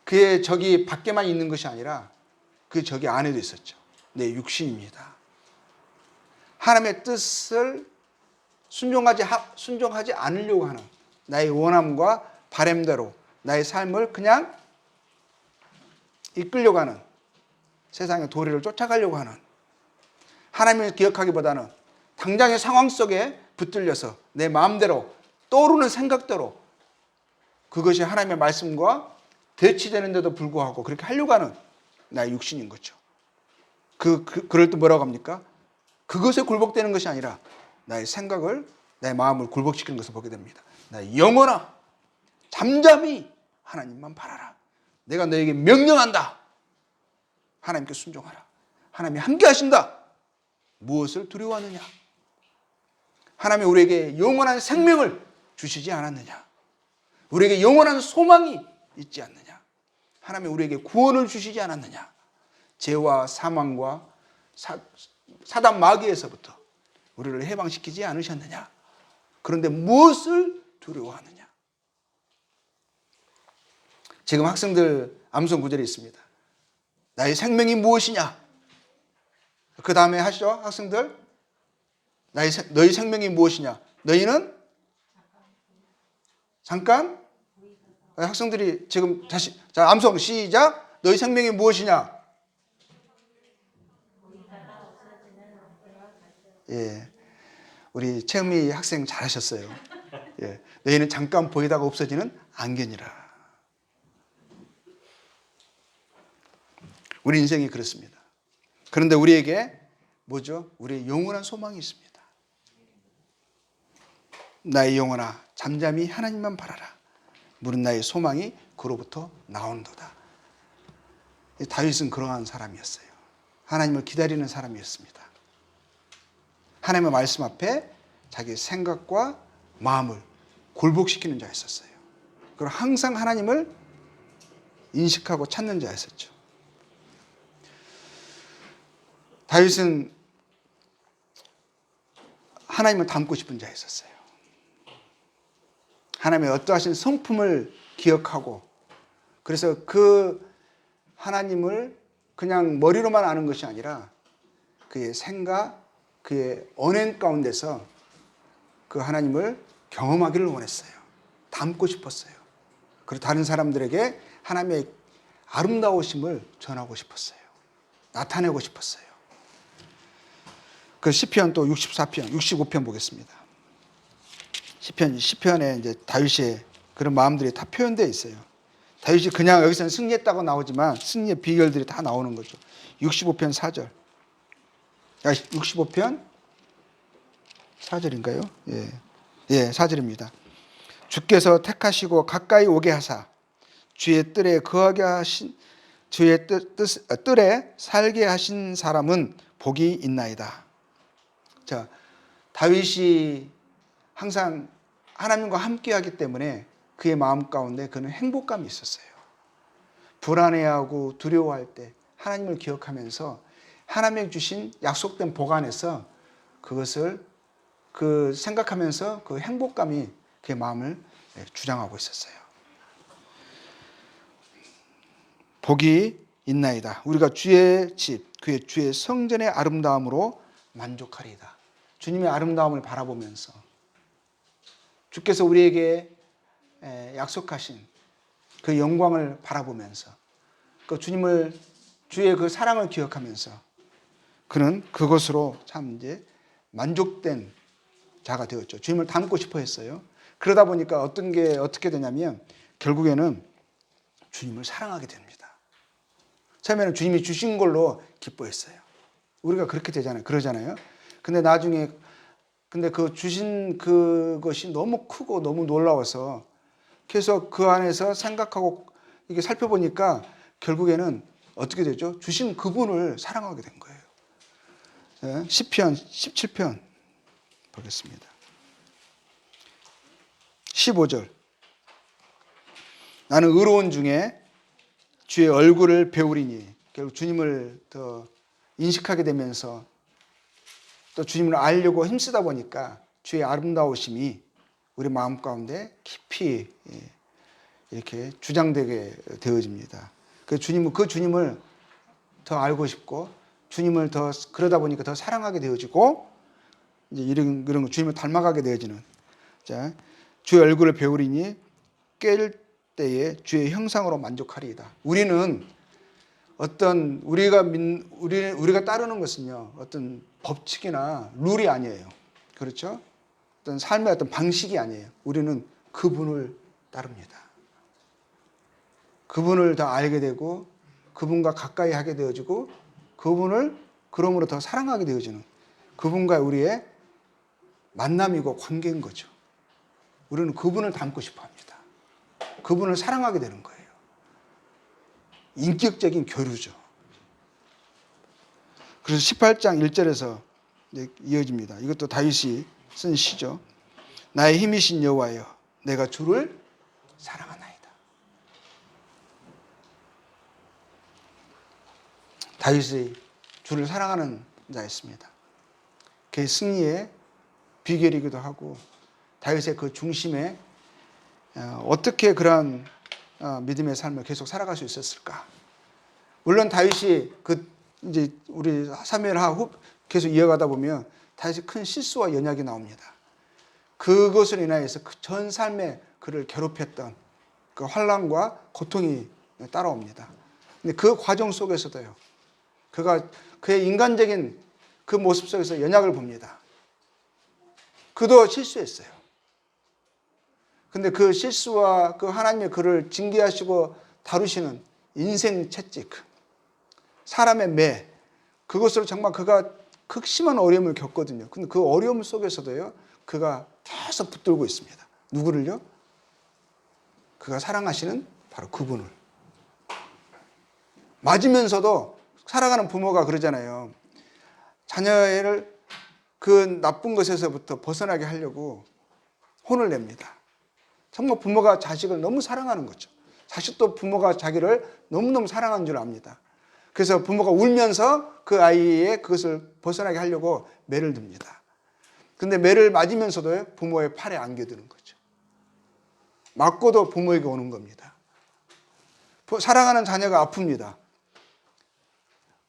그의 적이 밖에만 있는 것이 아니라 그 적이 안에도 있었죠. 내 육신입니다. 하나님의 뜻을 순종하지 않으려고 하는 나의 원함과 바램대로 나의 삶을 그냥 이끌려고 하는, 세상의 도리를 쫓아가려고 하는, 하나님을 기억하기보다는 당장의 상황 속에 붙들려서 내 마음대로 떠오르는 생각대로 그것이 하나님의 말씀과 대치되는데도 불구하고 그렇게 하려고 하는 나의 육신인 거죠. 그럴 때 뭐라고 합니까? 그것에 굴복되는 것이 아니라 나의 생각을, 나의 마음을 굴복시키는 것을 보게 됩니다. 나의 영혼아 잠잠히 하나님만 바라라. 내가 너에게 명령한다. 하나님께 순종하라. 하나님이 함께 하신다. 무엇을 두려워하느냐? 하나님이 우리에게 영원한 생명을 주시지 않았느냐? 우리에게 영원한 소망이 있지 않느냐? 하나님이 우리에게 구원을 주시지 않았느냐? 죄와 사망과 사단 마귀에서부터 우리를 해방시키지 않으셨느냐? 그런데 무엇을 두려워하느냐? 지금 학생들 암송 구절이 있습니다. 나의 생명이 무엇이냐? 그 다음에 하시죠, 학생들. 너희 생명이 무엇이냐? 너희는 잠깐 학생들이 지금 다시 자 암송 시작. 너희 생명이 무엇이냐? 예, 우리 채음이 학생 잘하셨어요. 예, 너희는 잠깐 보이다가 없어지는 안개니라. 우리 인생이 그렇습니다. 그런데 우리에게 뭐죠? 우리의 영원한 소망이 있습니다. 나의 영혼아 잠잠히 하나님만 바라라. 물은 나의 소망이 그로부터 나온도다. 다윗은 그러한 사람이었어요. 하나님을 기다리는 사람이었습니다. 하나님의 말씀 앞에 자기 생각과 마음을 굴복시키는 자였었어요. 그리고 항상 하나님을 인식하고 찾는 자였었죠. 다윗은 하나님을 닮고 싶은 자였었어요. 하나님의 어떠하신 성품을 기억하고, 그래서 그 하나님을 그냥 머리로만 아는 것이 아니라 그의 생각, 그의 언행 가운데서 그 하나님을 경험하기를 원했어요. 닮고 싶었어요. 그리고 다른 사람들에게 하나님의 아름다우심을 전하고 싶었어요. 나타내고 싶었어요. 그 시편 또 64편, 65편 보겠습니다. 시편에 이제 다윗의 그런 마음들이 다 표현되어 있어요. 다윗이 그냥 여기서는 승리했다고 나오지만 승리의 비결들이 다 나오는 거죠. 65편 4절. 65편 4절인가요? 예, 4절입니다. 주께서 택하시고 가까이 오게 하사 주의 뜰에 거하게 하신 주의 뜰에 살게 하신 사람은 복이 있나이다. 자, 다윗이 항상 하나님과 함께하기 때문에 그의 마음 가운데 그는 행복감이 있었어요. 불안해하고 두려워할 때 하나님을 기억하면서 하나님이 주신 약속된 복 안에서 그것을 생각하면서 그 행복감이 그의 마음을 주장하고 있었어요. 복이 있나이다. 우리가 주의 집, 그의 주의 성전의 아름다움으로 만족하리이다. 주님의 아름다움을 바라보면서 주께서 우리에게 약속하신 그 영광을 바라보면서 그 주의 그 사랑을 기억하면서 그는 그것으로 참 이제 만족된 자가 되었죠. 주님을 닮고 싶어 했어요. 그러다 보니까 어떻게 되냐면 결국에는 주님을 사랑하게 됩니다. 처음에는 주님이 주신 걸로 기뻐했어요. 우리가 그렇게 그러잖아요. 근데 그 주신 그것이 너무 크고 너무 놀라워서 계속 그 안에서 생각하고 이게 살펴보니까 결국에는 어떻게 되죠? 주신 그분을 사랑하게 된 거예요. 시편 17편 보겠습니다. 15절. 나는 의로운 중에 주의 얼굴을 배우리니. 결국 주님을 더 인식하게 되면서 또 주님을 알려고 힘쓰다 보니까 주의 아름다우심이 우리 마음 가운데 깊이 이렇게 주장되게 되어집니다. 그 주님을 더 알고 싶고 주님을 더 그러다 보니까 더 사랑하게 되어지고 이제 이런 주님을 닮아가게 되어지는. 자, 주의 얼굴을 배우리니 깰 때에 주의 형상으로 만족하리이다. 우리는 우리가 따르는 것은요, 어떤 법칙이나 룰이 아니에요. 그렇죠? 어떤 삶의 어떤 방식이 아니에요. 우리는 그분을 따릅니다. 그분을 더 알게 되고, 그분과 가까이 하게 되어지고, 그분을 그러므로 더 사랑하게 되어지는 그분과 우리의 만남이고 관계인 거죠. 우리는 그분을 닮고 싶어 합니다. 그분을 사랑하게 되는 거예요. 인격적인 교류죠. 그래서 18장 1절에서 이어집니다. 이것도 다윗이 쓴 시죠. 나의 힘이신 여호와여, 내가 주를 사랑하나이다. 다윗이 주를 사랑하는 자였습니다. 그의 승리의 비결이기도 하고 다윗의 그 중심에 어떻게 그러한 믿음의 삶을 계속 살아갈 수 있었을까? 물론 다윗이 이제 우리 사무엘하 계속 이어가다 보면 다윗이 큰 실수와 연약이 나옵니다. 그것으로 인하여서 그 전 삶에 그를 괴롭혔던 그 환난과 고통이 따라옵니다. 근데 그 과정 속에서도요, 그의 인간적인 그 모습 속에서 연약을 봅니다. 그도 실수했어요. 근데 그 실수와 그 하나님의 그를 징계하시고 다루시는 인생 채찍, 사람의 매, 그것으로 정말 그가 극심한 어려움을 겪거든요. 근데 그 어려움 속에서도요, 그가 계속 붙들고 있습니다. 누구를요? 그가 사랑하시는 바로 그분을. 맞으면서도 살아가는 부모가 그러잖아요. 자녀를 그 나쁜 것에서부터 벗어나게 하려고 혼을 냅니다. 정말 부모가 자식을 너무 사랑하는 거죠. 자식도 부모가 자기를 너무너무 사랑하는 줄 압니다. 그래서 부모가 울면서 그 아이의 그것을 벗어나게 하려고 매를 듭니다. 근데 매를 맞으면서도 부모의 팔에 안겨드는 거죠. 맞고도 부모에게 오는 겁니다. 사랑하는 자녀가 아픕니다.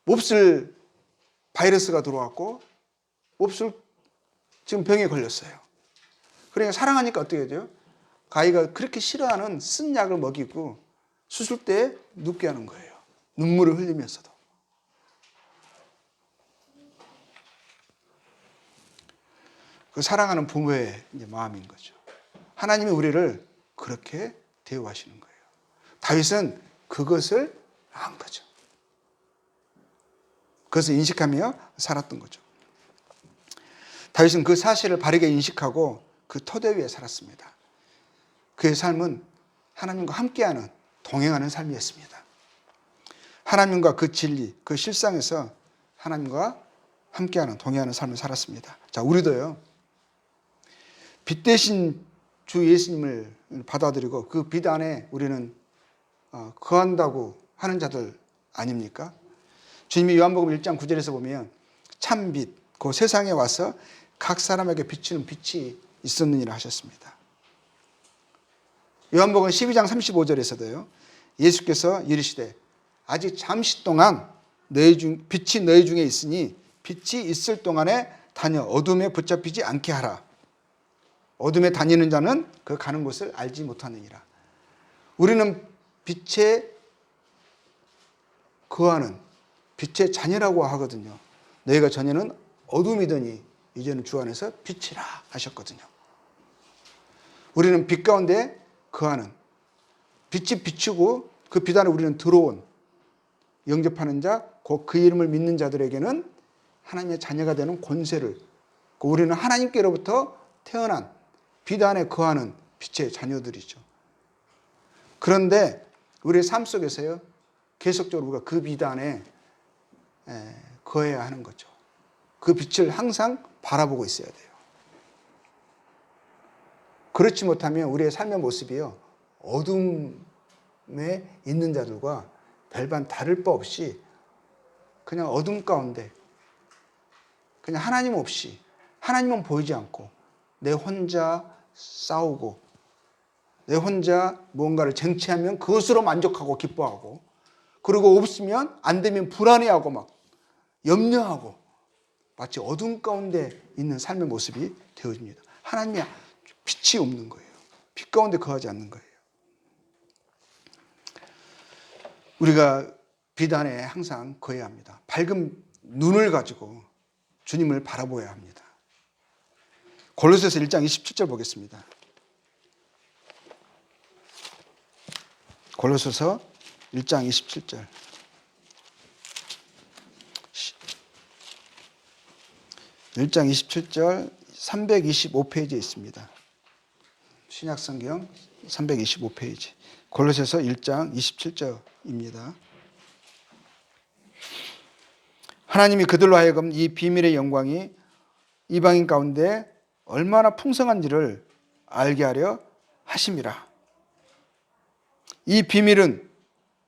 몹쓸 바이러스가 들어왔고 몹쓸 지금 병에 걸렸어요. 그러니까 사랑하니까 어떻게 돼요? 아이가 그렇게 싫어하는 쓴 약을 먹이고 수술대에 눕게 하는 거예요. 눈물을 흘리면서도. 그 사랑하는 부모의 이제 마음인 거죠. 하나님이 우리를 그렇게 대우하시는 거예요. 다윗은 그것을 안 거죠. 그것을 인식하며 살았던 거죠. 다윗은 그 사실을 바르게 인식하고 그 토대 위에 살았습니다. 그의 삶은 하나님과 함께하는, 동행하는 삶이었습니다. 하나님과 그 진리, 그 실상에서 하나님과 함께하는, 동행하는 삶을 살았습니다. 자, 우리도요, 빛 대신 주 예수님을 받아들이고 그 빛 안에 우리는 거한다고 하는 자들 아닙니까? 주님이 요한복음 1장 9절에서 보면 참 빛, 그 세상에 와서 각 사람에게 비추는 빛이 있었느니라 하셨습니다. 요한복음 12장 35절에서도요, 예수께서 이르시되 아직 잠시 동안 빛이 너희 중에 있으니 빛이 있을 동안에 다녀 어둠에 붙잡히지 않게 하라. 어둠에 다니는 자는 그 가는 곳을 알지 못하느니라. 우리는 빛에 거하는 빛의 자녀라고 하거든요. 너희가 전에는 어둠이더니 이제는 주 안에서 빛이라 하셨거든요. 우리는 빛 가운데 거하는, 빛이 비추고 그 빛 안에 우리는 들어온, 영접하는 자, 곧 그 이름을 믿는 자들에게는 하나님의 자녀가 되는 권세를, 우리는 하나님께로부터 태어난 빛 안에 거하는 빛의 자녀들이죠. 그런데 우리의 삶 속에서요, 계속적으로 우리가 그 빛 안에 거해야 하는 거죠. 그 빛을 항상 바라보고 있어야 돼요. 그렇지 못하면 우리의 삶의 모습이요, 어둠에 있는 자들과 별반 다를 바 없이 그냥 어둠 가운데, 그냥 하나님 없이, 하나님은 보이지 않고 내 혼자 싸우고 내 혼자 무언가를 쟁취하면 그것으로 만족하고 기뻐하고, 그리고 없으면 안 되면 불안해하고 막 염려하고, 마치 어둠 가운데 있는 삶의 모습이 되어집니다. 하나님이 빛이 없는 거예요. 빛 가운데 거하지 않는 거예요. 우리가 빛 안에 항상 거해야 합니다. 밝은 눈을 가지고 주님을 바라보아야 합니다. 골로새서 1장 27절 보겠습니다. 골로새서 1장 27절. 1장 27절 325페이지에 있습니다. 신약성경 325페이지. 골로새서 1장 27절입니다. 하나님이 그들로 하여금 이 비밀의 영광이 이방인 가운데 얼마나 풍성한지를 알게 하려 하심이라. 이 비밀은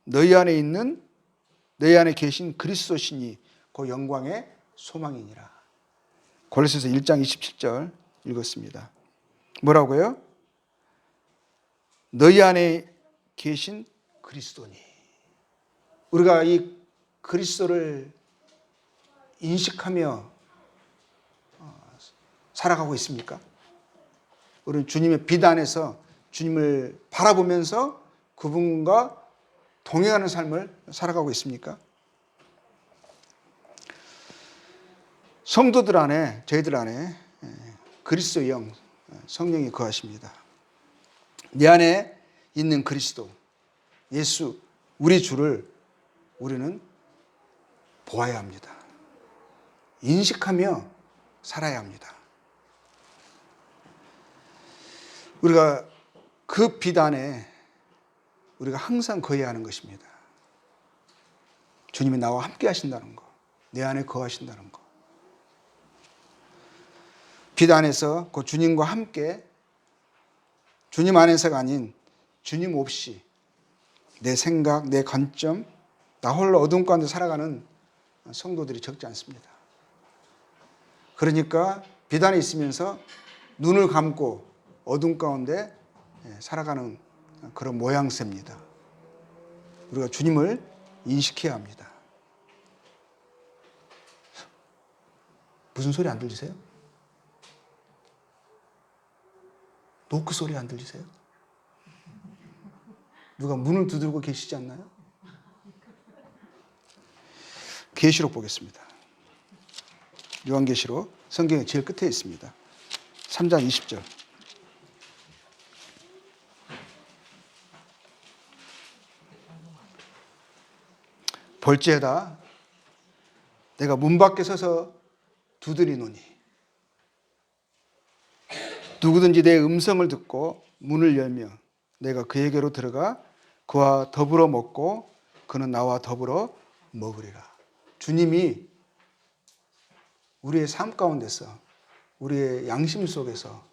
너희 안에 계신 그리스도시니 그 영광의 소망이니라. 골로새서 1장 27절 읽었습니다. 뭐라고요? 너희 안에 계신 그리스도니. 우리가 이 그리스도를 인식하며 살아가고 있습니까? 우리는 주님의 빛 안에서 주님을 바라보면서 그분과 동행하는 삶을 살아가고 있습니까? 성도들 안에, 저희들 안에 그리스도의 영, 성령이 거하십니다. 내 안에 있는 그리스도, 예수, 우리 주를 우리는 보아야 합니다. 인식하며 살아야 합니다. 우리가 그 빛 안에 우리가 항상 거해야 하는 것입니다. 주님이 나와 함께 하신다는 것, 내 안에 거하신다는 것. 빛 안에서 그 주님과 함께, 주님 안에서가 아닌 주님 없이 내 생각, 내 관점, 나 홀로 어둠 가운데 살아가는 성도들이 적지 않습니다. 그러니까 빛 안에 있으면서 눈을 감고 어둠 가운데 살아가는 그런 모양새입니다. 우리가 주님을 인식해야 합니다. 무슨 소리 안 들리세요? 노크 소리 안 들리세요? 누가 문을 두드리고 계시지 않나요? 계시록 보겠습니다. 요한계시록 성경의 제일 끝에 있습니다. 3장 20절. 볼지어다 내가 문 밖에 서서 두드리노니 누구든지 내 음성을 듣고 문을 열며 내가 그에게로 들어가 그와 더불어 먹고 그는 나와 더불어 먹으리라. 주님이 우리의 삶 가운데서, 우리의 양심 속에서,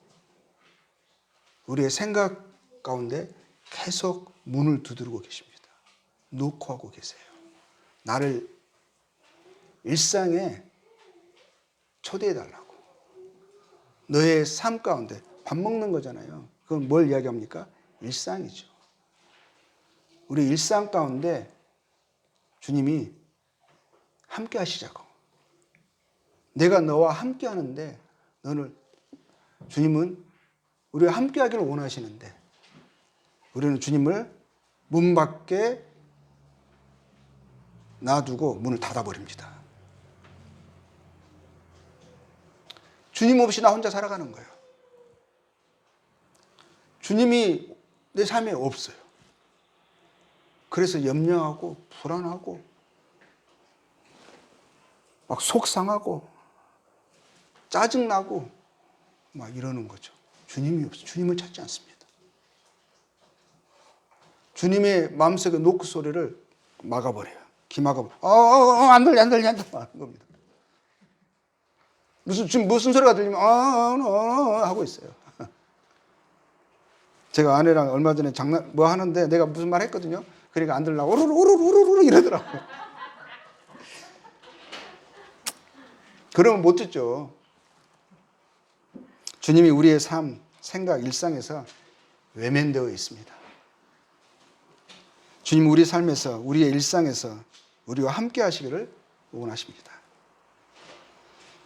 우리의 생각 가운데 계속 문을 두드리고 계십니다. 노크하고 계세요. 나를 일상에 초대해달라고. 너의 삶 가운데 밥 먹는 거잖아요. 그건 뭘 이야기합니까? 일상이죠. 우리 일상 가운데 주님이 함께 하시자고. 내가 너와 함께 하는데 너는, 주님은 우리와 함께 하기를 원하시는데 우리는 주님을 문 밖에 놔두고 문을 닫아버립니다. 주님 없이 나 혼자 살아가는 거예요. 주님이 내 삶에 없어요. 그래서 염려하고 불안하고 막 속상하고 짜증나고 막 이러는 거죠. 주님이 없어요. 주님을 찾지 않습니다. 주님의 마음속의 노크 소리를 막아버려요. 기막아버려요. 안 들려 하는 겁니다. 지금 무슨 소리가 들리면 하고 있어요. 제가 아내랑 얼마 전에 뭐 하는데 내가 무슨 말 했거든요. 그러니까 안 들으려고 우르르 이러더라고요. 그러면 못 듣죠. 주님이 우리의 삶, 생각, 일상에서 외면되어 있습니다. 주님 우리 삶에서, 우리의 일상에서 우리와 함께 하시기를 원하십니다.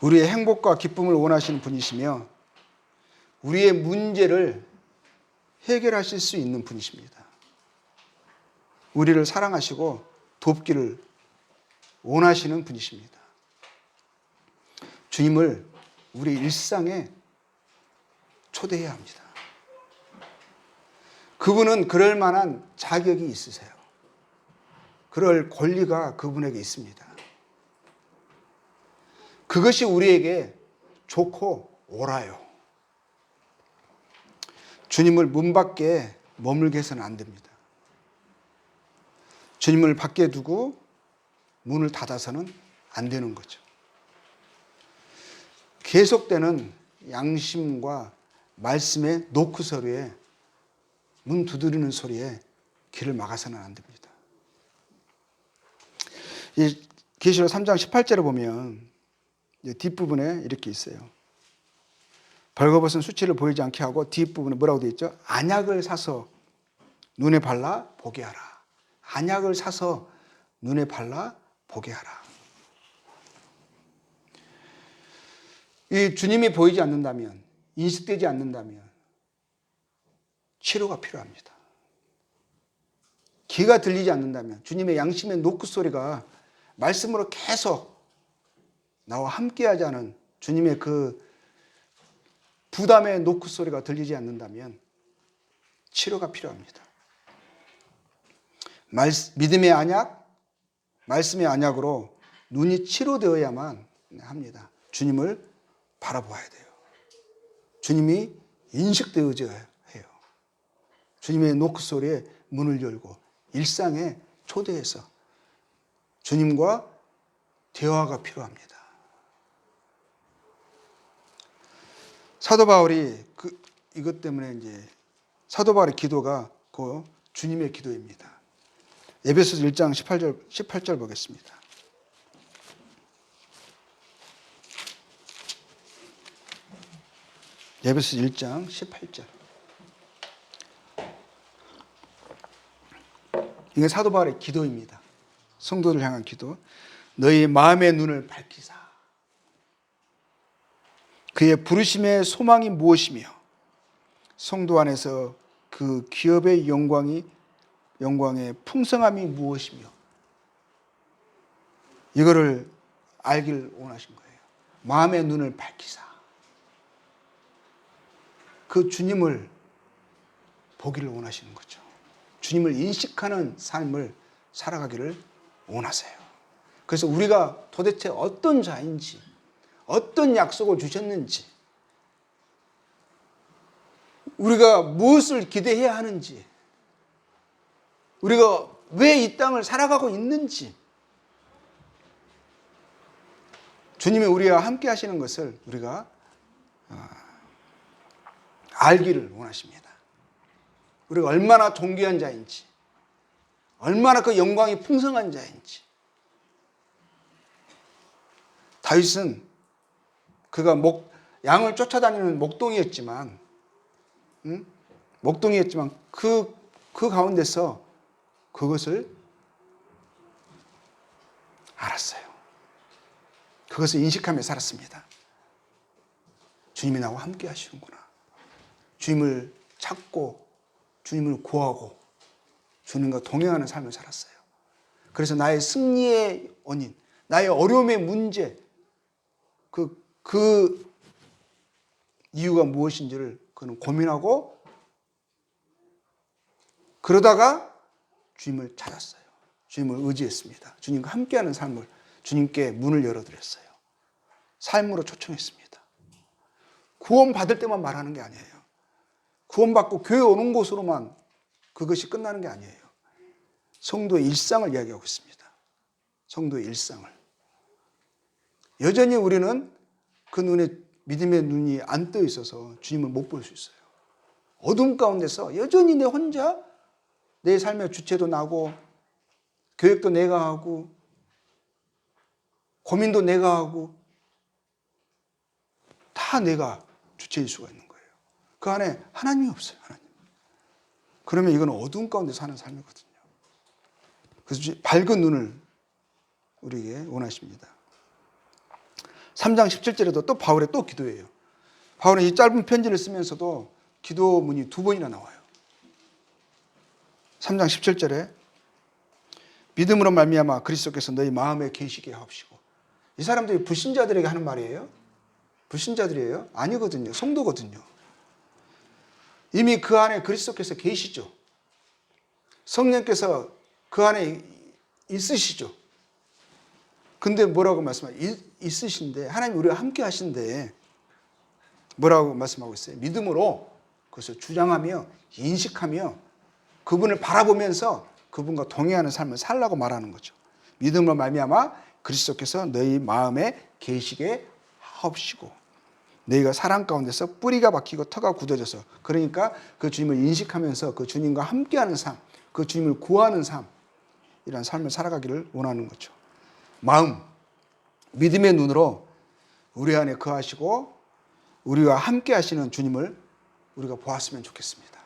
우리의 행복과 기쁨을 원하시는 분이시며 우리의 문제를 해결하실 수 있는 분이십니다. 우리를 사랑하시고 돕기를 원하시는 분이십니다. 주님을 우리 일상에 초대해야 합니다. 그분은 그럴 만한 자격이 있으세요. 그럴 권리가 그분에게 있습니다. 그것이 우리에게 좋고 옳아요. 주님을 문 밖에 머물게 해서는 안 됩니다. 주님을 밖에 두고 문을 닫아서는 안 되는 거죠. 계속되는 양심과 말씀의 노크 소리에, 문 두드리는 소리에 귀를 막아서는 안 됩니다. 이 계시록 3장 18절에 보면 뒷부분에 이렇게 있어요. 벌거벗은 수치를 보이지 않게 하고 뒷부분에 뭐라고 되어 있죠? 안약을 사서 눈에 발라 보게 하라. 안약을 사서 눈에 발라 보게 하라. 이 주님이 보이지 않는다면, 인식되지 않는다면 치료가 필요합니다. 귀가 들리지 않는다면, 주님의 양심의 노크 소리가 말씀으로 계속 나와 함께하지 않은 주님의 그 부담의 노크 소리가 들리지 않는다면 치료가 필요합니다. 믿음의 안약, 말씀의 안약으로 눈이 치료되어야만 합니다. 주님을 바라보아야 돼요. 주님이 인식되어져야 해요. 주님의 노크 소리에 문을 열고 일상에 초대해서 주님과 대화가 필요합니다. 사도 바울이 이것 때문에 이제 사도 바울의 기도가 그 주님의 기도입니다. 에베소서 1장 18절 보겠습니다. 에베소서 1장 18절. 이게 사도 바울의 기도입니다. 성도들 향한 기도. 너희 마음의 눈을 밝히사 그의 부르심의 소망이 무엇이며 성도 안에서 그 기업의 영광의 풍성함이 무엇이며 이거를 알기를 원하신 거예요. 마음의 눈을 밝히사 그 주님을 보기를 원하시는 거죠. 주님을 인식하는 삶을 살아가기를 원하세요. 그래서 우리가 도대체 어떤 자인지, 어떤 약속을 주셨는지, 우리가 무엇을 기대해야 하는지, 우리가 왜 이 땅을 살아가고 있는지, 주님이 우리와 함께 하시는 것을 우리가 알기를 원하십니다. 우리가 얼마나 존귀한 자인지, 얼마나 그 영광이 풍성한 자인지. 다윗은 그가 양을 쫓아다니는 목동이었지만 그 가운데서 그것을 알았어요. 그것을 인식하며 살았습니다. 주님이 나와 함께 하시는구나. 주님을 찾고 주님을 구하고 주님과 동행하는 삶을 살았어요. 그래서 나의 승리의 원인, 나의 어려움의 문제, 그 이유가 무엇인지를 그는 고민하고 그러다가 주님을 찾았어요. 주님을 의지했습니다. 주님과 함께하는 삶을 주님께 문을 열어드렸어요. 삶으로 초청했습니다. 구원 받을 때만 말하는 게 아니에요. 구원받고 교회 오는 곳으로만 그것이 끝나는 게 아니에요. 성도의 일상을 이야기하고 있습니다. 성도의 일상을. 여전히 우리는 그 눈에 믿음의 눈이 안 떠 있어서 주님을 못 볼 수 있어요. 어둠 가운데서 여전히 내 혼자 내 삶의 주체도 나고 계획도 내가 하고 고민도 내가 하고 다 내가 주체일 수가 있는 거예요. 그 안에 하나님이 없어요. 하나님. 그러면 이건 어둠 가운데 사는 삶이거든요. 그래서 밝은 눈을 우리에게 원하십니다. 3장 17절에도 또 바울의 또 기도예요. 바울은 이 짧은 편지를 쓰면서도 기도문이 2번이나 나와요. 3장 17절에 믿음으로 말미암아 그리스도께서 너희 마음에 계시게 하옵시고. 이 사람들이 불신자들에게 하는 말이에요? 불신자들이에요? 아니거든요. 성도거든요. 이미 그 안에 그리스도께서 계시죠. 성령께서 그 안에 있으시죠. 근데 뭐라고 말씀하세요? 있으신데 하나님 우리와 함께 하신데 뭐라고 말씀하고 있어요? 믿음으로 그것을 주장하며 인식하며 그분을 바라보면서 그분과 동행하는 삶을 살라고 말하는 거죠. 믿음으로 말미암아 그리스도께서 너희 마음에 계시게 하옵시고 너희가 사랑 가운데서 뿌리가 박히고 터가 굳어져서 그러니까 그 주님을 인식하면서 그 주님과 함께하는 삶, 그 주님을 구하는 삶 이런 삶을 살아가기를 원하는 거죠. 마음, 믿음의 눈으로 우리 안에 거하시고 우리와 함께 하시는 주님을 우리가 보았으면 좋겠습니다.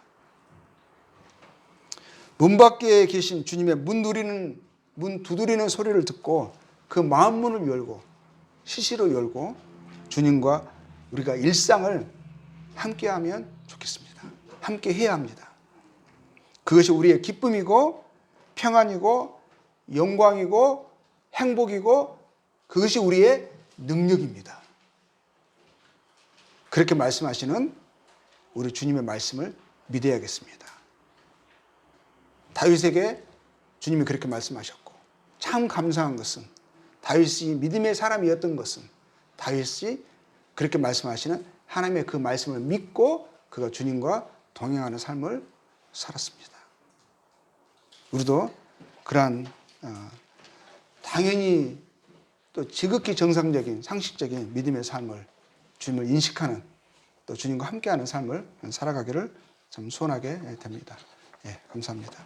문 밖에 계신 주님의 문 두드리는 소리를 듣고 그 마음문을 열고 시시로 열고 주님과 우리가 일상을 함께 하면 좋겠습니다. 함께 해야 합니다. 그것이 우리의 기쁨이고 평안이고 영광이고 행복이고 그것이 우리의 능력입니다. 그렇게 말씀하시는 우리 주님의 말씀을 믿어야겠습니다. 다윗에게 주님이 그렇게 말씀하셨고 참 감사한 것은 다윗이 믿음의 사람이었던 것은 다윗이 그렇게 말씀하시는 하나님의 그 말씀을 믿고 그가 주님과 동행하는 삶을 살았습니다. 우리도 그러한 당연히 또 지극히 정상적인 상식적인 믿음의 삶을 주님을 인식하는 또 주님과 함께하는 삶을 살아가기를 참 소원하게 됩니다. 예, 감사합니다.